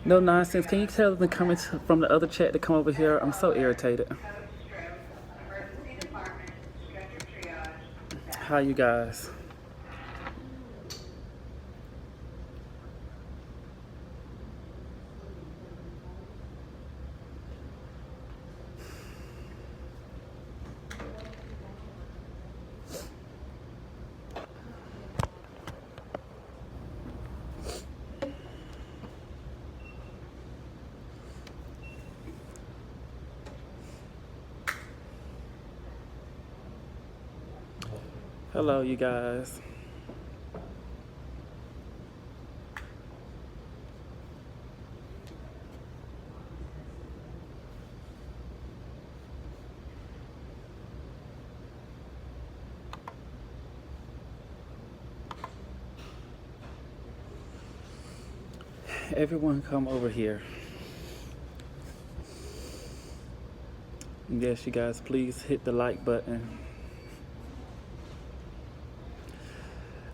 No nonsense. Can you tell them to come from the other chat to come over here? I'm so irritated. How you guys? Hello, you guys. Everyone come over here. Yes, you guys, please hit the like button.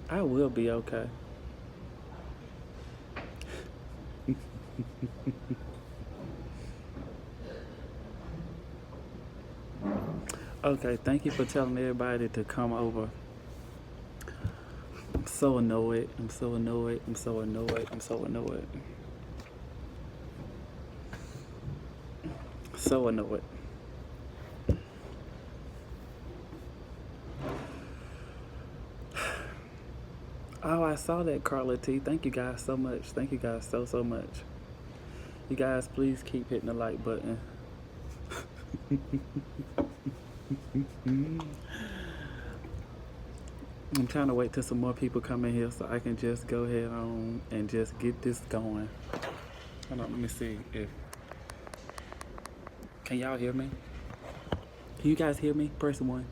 I will be okay. Okay, thank you for telling everybody to come over. I'm so annoyed. I'm so annoyed. I'm so annoyed. I'm so annoyed. So annoyed. Oh, I saw that, Carla T. Thank you guys so much. Thank you guys so much. You guys, please keep hitting the like button. I'm trying to wait till some more people come in here so I can just go ahead on and just get this going. Hold on, let me see if... Can y'all hear me? Can you guys hear me? Press 1.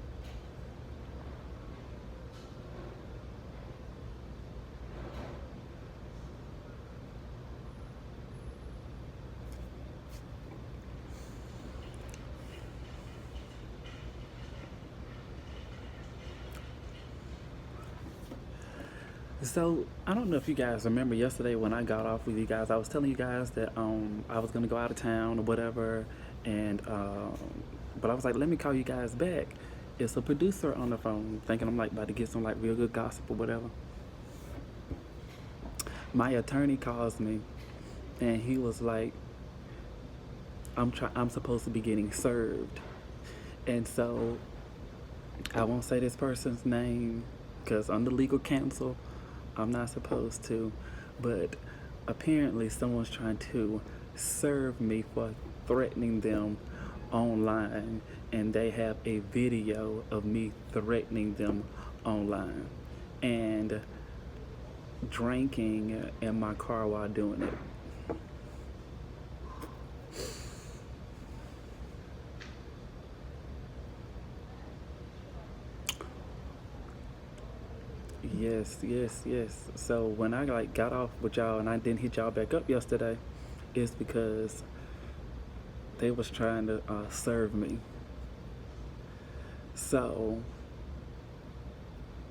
So, I don't know if you guys remember yesterday when I got off with you guys, I was telling you guys that I was going to go out of town or whatever, and but I was like, let me call you guys back. It's a producer on the phone, thinking I'm like about to get some like real good gossip or whatever. My attorney calls me, and he was like, I'm supposed to be getting served, and so I won't say this person's name because under legal counsel, I'm not supposed to, but apparently someone's trying to serve me for threatening them online, and they have a video of me threatening them online and drinking in my car while doing it. Yes, yes, yes. So when I like got off with y'all and I didn't hit y'all back up yesterday, it's because they was trying to serve me. So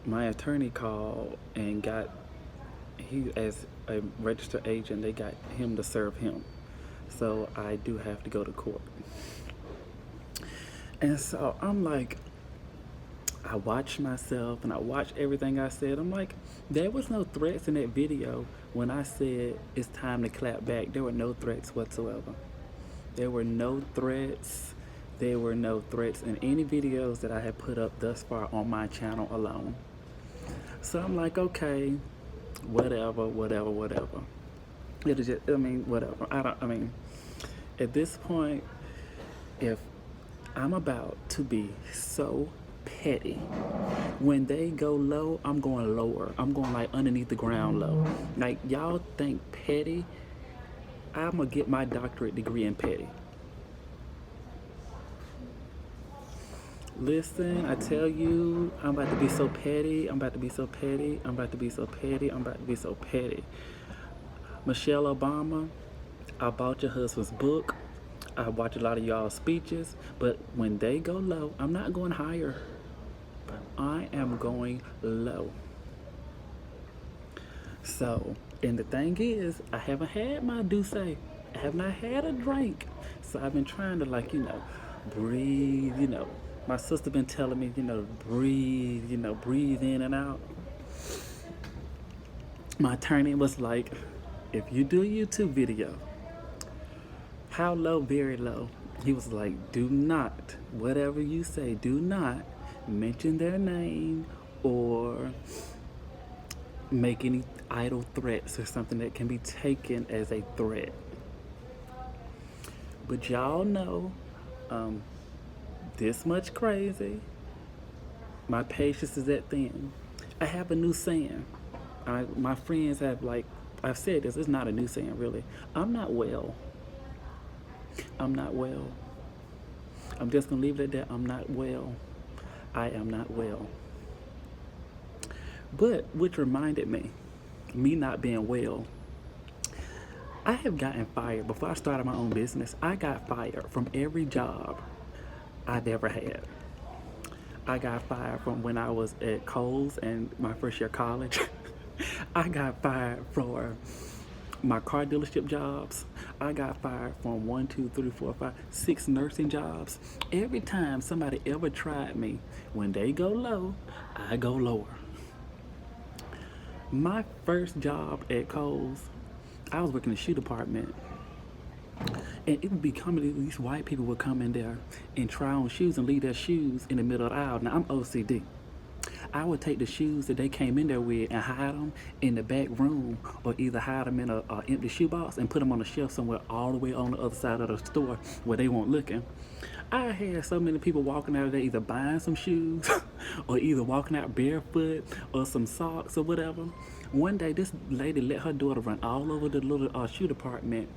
my attorney called and got he as a registered agent, they got him to serve him. So I do have to go to court. And so I'm like, I watched myself and I watched everything I said. I'm like, there was no threats in that video when I said it's time to clap back. There were no threats whatsoever. There were no threats. There were no threats in any videos that I had put up thus far on my channel alone. So I'm like, okay, whatever. It is just, whatever. At this point, if I'm about to be so petty, when they go low, I'm going lower. I'm going like underneath the ground low. Like, y'all think petty? I'm gonna get my doctorate degree in petty. Listen, I tell you, I'm about to be so petty. I'm about to be so petty. I'm about to be so petty. I'm about to be so petty. Michelle Obama, I bought your husband's book. I watch a lot of y'all's speeches, but when they go low, I'm not going higher. I am going low. So, and the thing is, I haven't had my douce. I have not had a drink. So I've been trying to, like, breathe, My sister been telling me, breathe, breathe in and out. My attorney was like, if you do a YouTube video, how low, very low. He was like, do not, whatever you say, do not mention their name or make any idle threats or something that can be taken as a threat. But y'all know, this much crazy, my patience is at thin. I have a new saying. My friends have, like, I've said this, it's not a new saying really. I'm not well. I'm not well. I'm just gonna leave it at that. I'm not well. I am not well. But, which reminded me not being well, I have gotten fired. Before I started my own business, I got fired from every job I've ever had. I got fired from when I was at Kohl's and my first year of college. I got fired for my car dealership jobs. I got fired from 1, 2, 3, 4, 5, 6 nursing jobs. Every time somebody ever tried me, when they go low, I go lower. My first job at Kohl's, I was working in the shoe department. And it would be coming, these white people would come in there and try on shoes and leave their shoes in the middle of the aisle. Now, I'm OCD. I would take the shoes that they came in there with and hide them in the back room, or either hide them in a empty shoebox and put them on a shelf somewhere all the way on the other side of the store where they weren't looking. I had so many people walking out there either buying some shoes or either walking out barefoot or some socks or whatever. One day, this lady let her daughter run all over the little shoe department,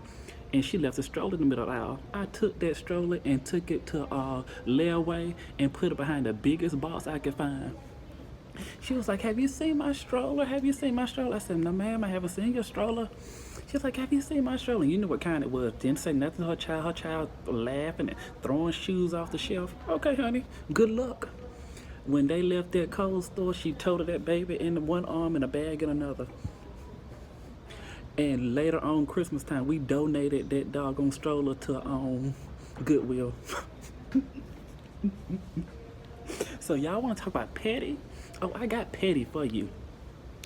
and she left a stroller in the middle of the aisle. I took that stroller and took it to layaway and put it behind the biggest box I could find. She was like, have you seen my stroller? Have you seen my stroller? I said, no, ma'am, I haven't seen your stroller. She was like, have you seen my stroller? You knew what kind it was. Didn't say nothing to her child. Her child laughing and throwing shoes off the shelf. Okay, honey, good luck. When they left that Kohl's store, she toted that baby in one arm and a bag in another. And later on Christmas time, we donated that doggone stroller to Goodwill. So y'all want to talk about petty? Oh, I got petty for you.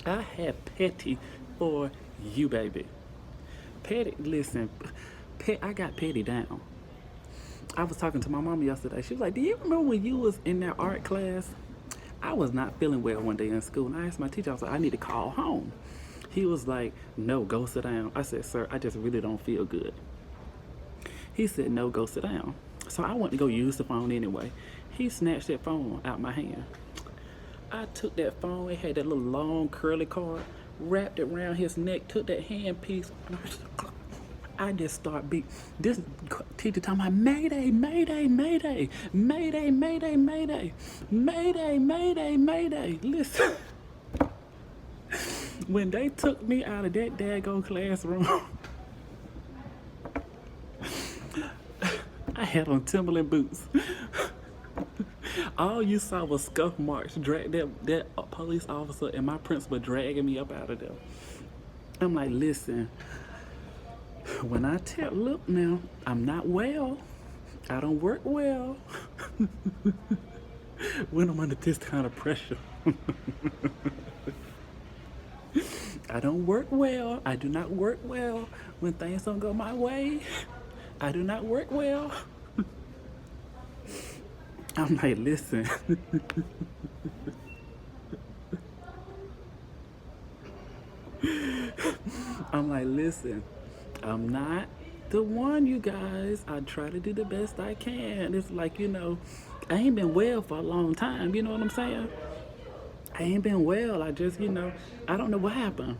I have petty for you, baby. Petty, listen, I got petty down. I was talking to my mama yesterday. She was like, do you remember when you was in that art class? I was not feeling well one day in school, and I asked my teacher, I was like, I need to call home. He was like, no, go sit down. I said, sir, I just really don't feel good. He said, no, go sit down. So I went to go use the phone anyway. He snatched that phone out my hand. I took that phone, it had that little long curly cord, wrapped it around his neck, took that handpiece, I just start beat. This teacher talking about Mayday, Mayday, Mayday, Mayday, Mayday, Mayday, Mayday, Mayday, Mayday. Listen, when they took me out of that daggone classroom, I had on Timberland boots. All you saw was scuff marks, drag that police officer and my principal dragging me up out of there. I'm like, listen, when I tell, look now, I'm not well. I don't work well when I'm under this kind of pressure. I don't work well. I do not work well when things don't go my way. I do not work well. I'm like, listen. I'm like, listen, I'm not the one, you guys. I try to do the best I can. It's like, I ain't been well for a long time. You know what I'm saying? I ain't been well. I just, I don't know what happened.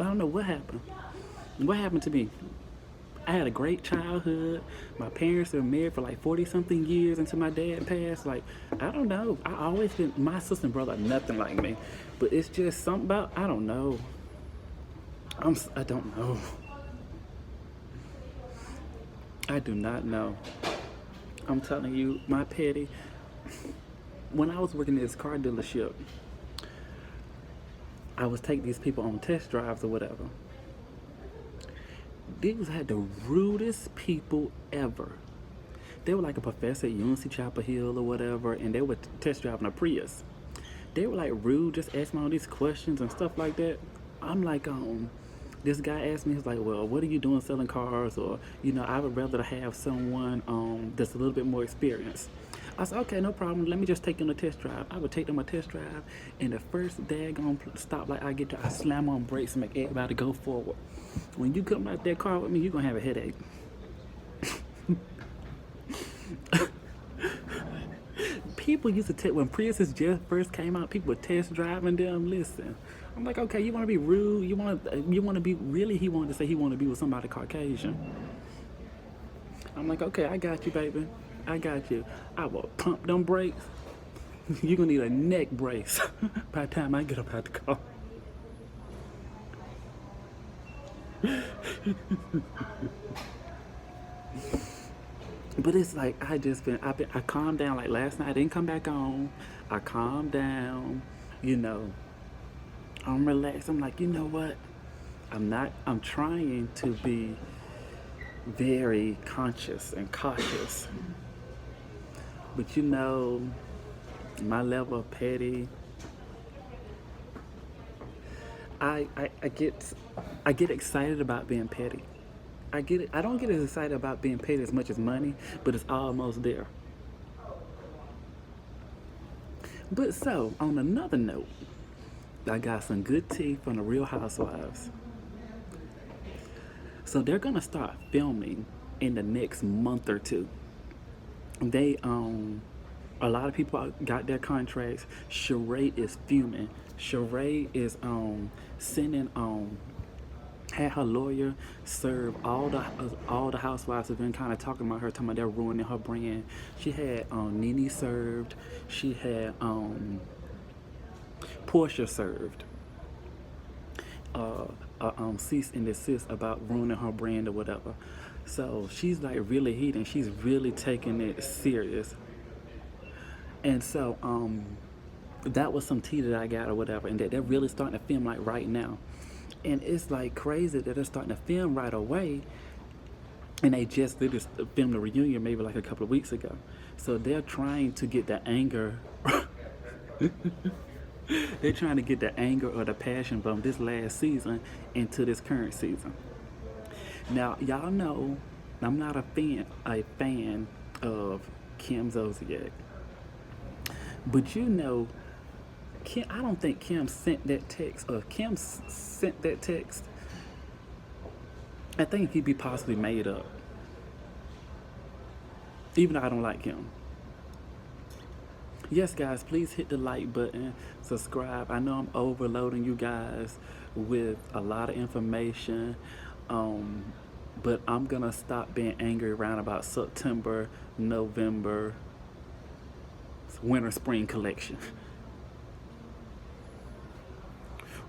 I don't know what happened. What happened to me? I had a great childhood. My parents were married for like 40-something years until my dad passed. Like, I don't know. I always been, my sister and brother are nothing like me. But it's just something about, I don't know. I don't know. I do not know. I'm telling you, my petty. When I was working at this car dealership, I was taking these people on test drives or whatever. These had the rudest people ever. They were like a professor at UNC Chapel Hill or whatever, and they were test driving a Prius. They were like rude, just asking all these questions and stuff like that. I'm like, this guy asked me, he's like, well, what are you doing selling cars? Or, I would rather have someone that's a little bit more experienced. I said, okay, no problem. Let me just take them a test drive. I would take them a test drive, and the first daggone stoplight I get to, I slam on brakes and make everybody go forward. When you come out that car with me, you're going to have a headache. People used to take, when Priuses just first came out, people were test driving them. Listen, I'm like, okay, you want to be rude? You want to be, really, he wanted to say he wanted to be with somebody Caucasian. I'm like, okay, I got you, baby. I got you. I will pump them brakes. You're going to need a neck brace by the time I get up out the car. But it's like I calmed down. Like last night, I didn't come back on. I calmed down. I'm relaxed. I'm like, you know what? I'm trying to be very conscious and cautious. But my level of petty, I get excited about being petty. I get it. I don't get as excited about being petty as much as money, but it's almost there. But so, on another note, I got some good tea from the Real Housewives. So they're gonna start filming in the next month or two. They a lot of people got their contracts. Sheree is fuming. Sheree is sending had her lawyer serve all the housewives have been kind of talking about her, talking about they're ruining her brand. She had Nene served. She had Portia served. Cease and desist about ruining her brand or whatever. So she's like really heated. She's really taking it serious. And so that was some tea that I got or whatever, and that they're really starting to film like right now. And it's like crazy that they're starting to film right away, and they just did this film the reunion maybe like a couple of weeks ago. So they're trying to get the anger. They're trying to get the anger or the passion from this last season into this current season. Now, y'all know I'm not a fan of Kim Zolciak. But Kim, I don't think Kim sent that text, or Kim sent that text. I think he'd be possibly made up. Even though I don't like him. Yes, guys, please hit the like button, subscribe. I know I'm overloading you guys with a lot of information, but I'm going to stop being angry around about September, November, winter, spring collection.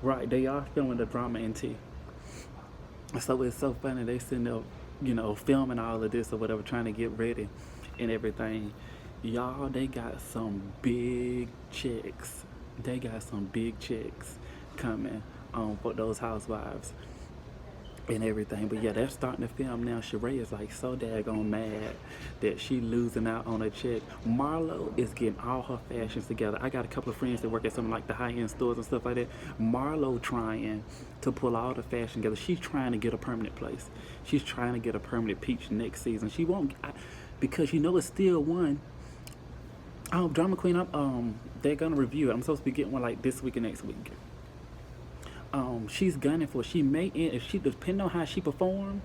Right, they are filming the drama in T. So it's so funny, they sitting there, filming all of this or whatever, trying to get ready and everything. Y'all, they got some big checks. They got some big checks coming for those housewives and everything. But yeah, they're starting to film now. Sheree is like so daggone mad that she losing out on a check. Marlo is getting all her fashions together. I got a couple of friends that work at some like the high-end stores and stuff like that. Marlo trying to pull all the fashion together. She's trying to get a permanent place. She's trying to get a permanent peach next season. She won't, because it's still one. Drama Queen, they're gonna review it. I'm supposed to be getting one like this week and next week. She's gunning for. She may end, if she, depending on how she perform.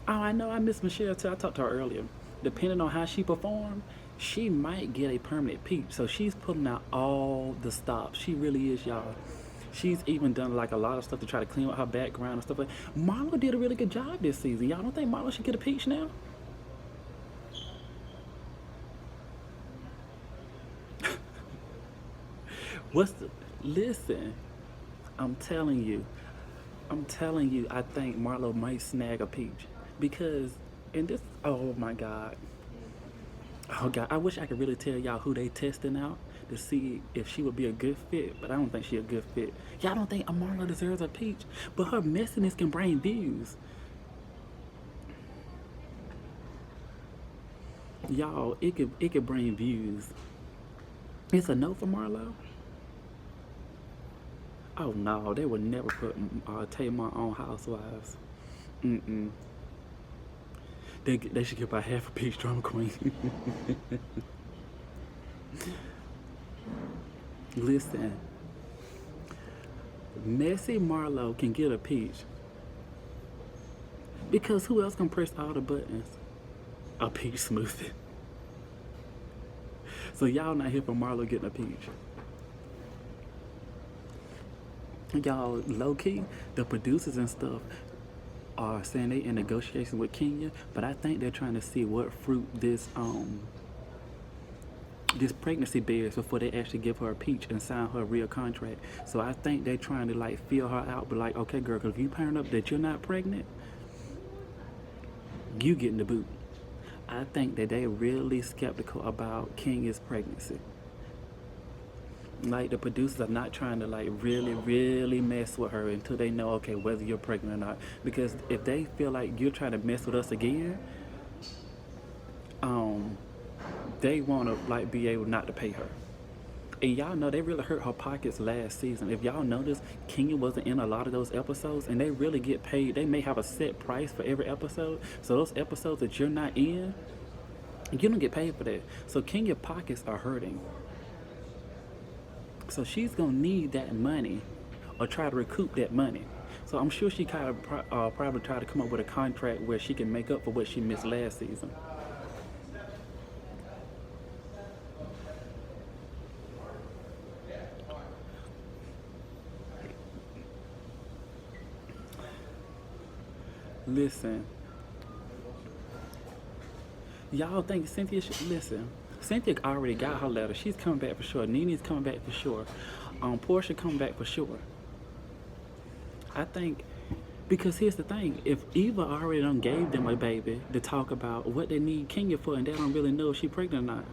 Oh, I know. I miss Michelle too. I talked to her earlier. Depending on how she perform, she might get a permanent peach. So she's putting out all the stops. She really is, y'all. She's even done like a lot of stuff to try to clean up her background and stuff like that. Marlo did a really good job this season. Y'all don't think Marlo should get a peach now? Listen, I'm telling you, I think Marlo might snag a peach. Because, oh my God. Oh God, I wish I could really tell y'all who they testing out. to see if she would be a good fit, but I don't think she a good fit. Y'all don't think Amarlo deserves a peach, but her messiness can bring views. Y'all, it could bring views. It's a no for Marlo. Oh no, they would never put Tamar on Housewives. Mm-mm. They should give her half a peach drama queen. Listen, Messy Marlo can get a peach because who else can press all the buttons? A peach smoothie. So y'all not here for Marlo getting a peach. Y'all, low key, the producers and stuff are saying they in negotiations with Kenya, but I think they're trying to see what fruit this pregnancy bears before they actually give her a peach and sign her a real contract. So I think they're trying to like feel her out, but like, okay, girl, cause if you parent up that you're not pregnant, you getting the boot. I think that they really skeptical about Kenya's pregnancy. Like the producers are not trying to like really mess with her until they know, okay, whether you're pregnant or not. Because if they feel like you're trying to mess with us again, um, they want to like be able not to pay her. And y'all know they really hurt her pockets last season. If y'all notice, Kenya wasn't in a lot of those episodes, and they really get paid. They may have a set price for every episode. So those episodes that you're not in, you don't get paid for that. So Kenya's pockets are hurting. So she's gonna need that money, or try to recoup that money. So I'm sure she kind of probably try to come up with a contract where she can make up for what she missed last season. Listen, y'all think Cynthia should listen? Cynthia already got her letter. She's coming back for sure. Nene's coming back for sure. Portia coming back for sure. I think because here's the thing: if Eva already done gave them a baby to talk about what they need Kenya for, and they don't really know if she's pregnant or not.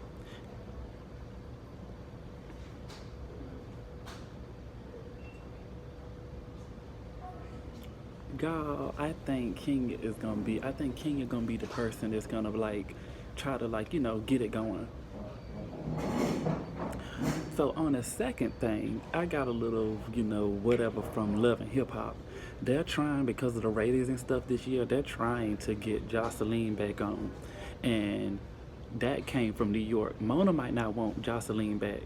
God, I think Kenya is gonna be. I think Kenya gonna be the person that's gonna like try to like get it going. So on the second thing, I got a little whatever from Love and Hip Hop. They're trying because of the ratings and stuff this year. They're trying to get Jocelyn back on, and that came from New York. Mona might not want Jocelyn back,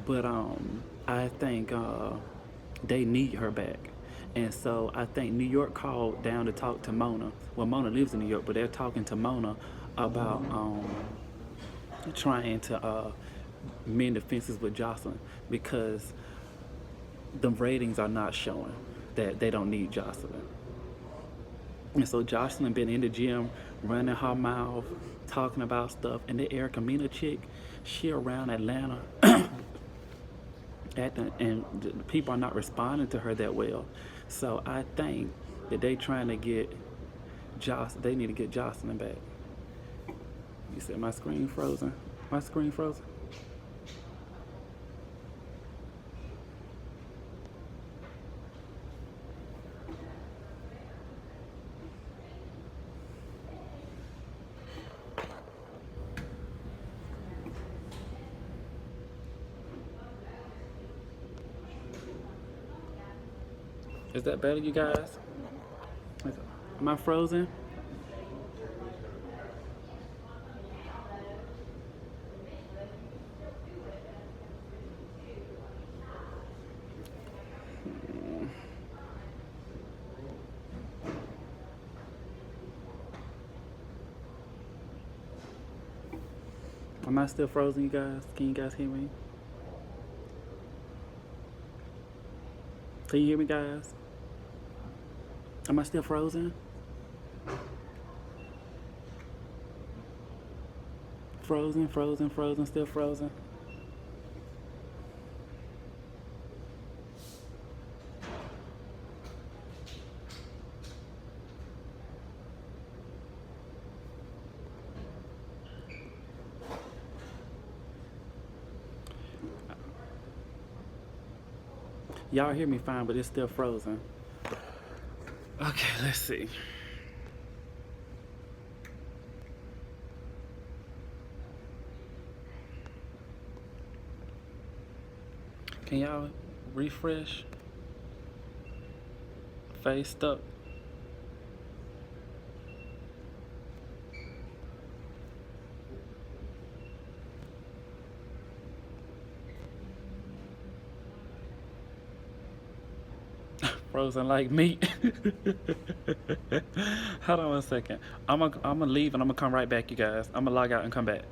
but I think they need her back. And so I think New York called down to talk to Mona. Well, Mona lives in New York, but they're talking to Mona about trying to mend the fences with Jocelyn because the ratings are not showing that they don't need Jocelyn. And so Jocelyn been in the gym running her mouth, talking about stuff, and the Erica Mena chick, she around Atlanta and the people are not responding to her that well. So I think that they trying to get they need to get Jocelyn back. You said my screen frozen? My screen frozen? Is that better, you guys? Am I frozen? Am I still frozen, you guys? Can you guys hear me? Can you hear me, guys? Am I still frozen? Frozen, still frozen. Y'all hear me fine, but it's still frozen. Okay, let's see. Can y'all refresh? Face stuck. Frozen like meat. Hold on one second. I'm gonna leave and I'm gonna come right back, you guys. I'm gonna log out and come back.